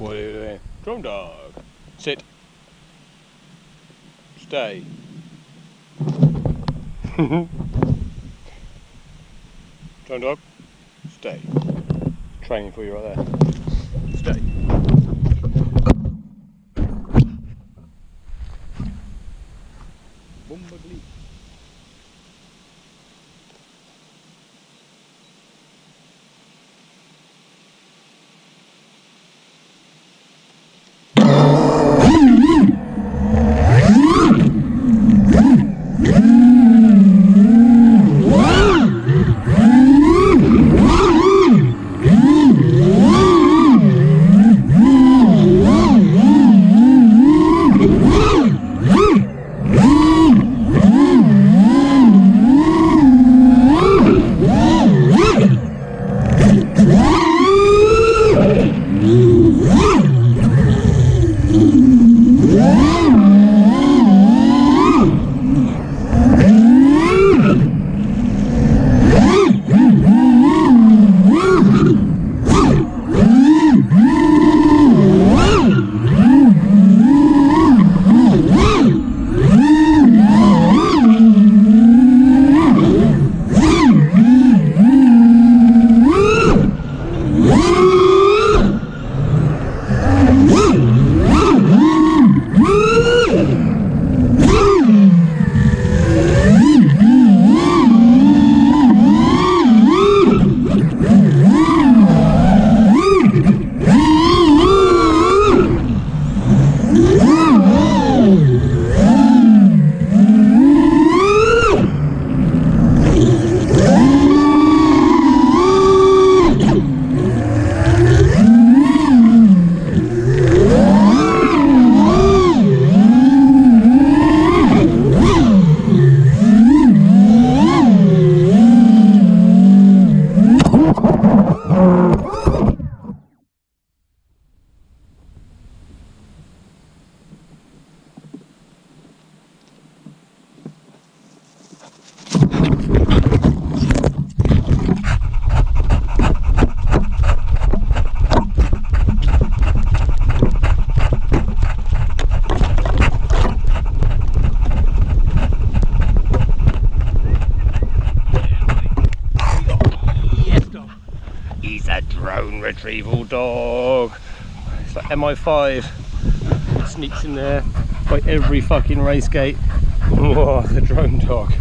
What are you doing? Drone Dawg. Sit. Stay. Drone Dawg. Stay. Training for you right there. Stay. Bombagli. He's a drone retrieval dog. It's like MI5. Sneaks in there by every fucking race gate. Whoa, the drone dog.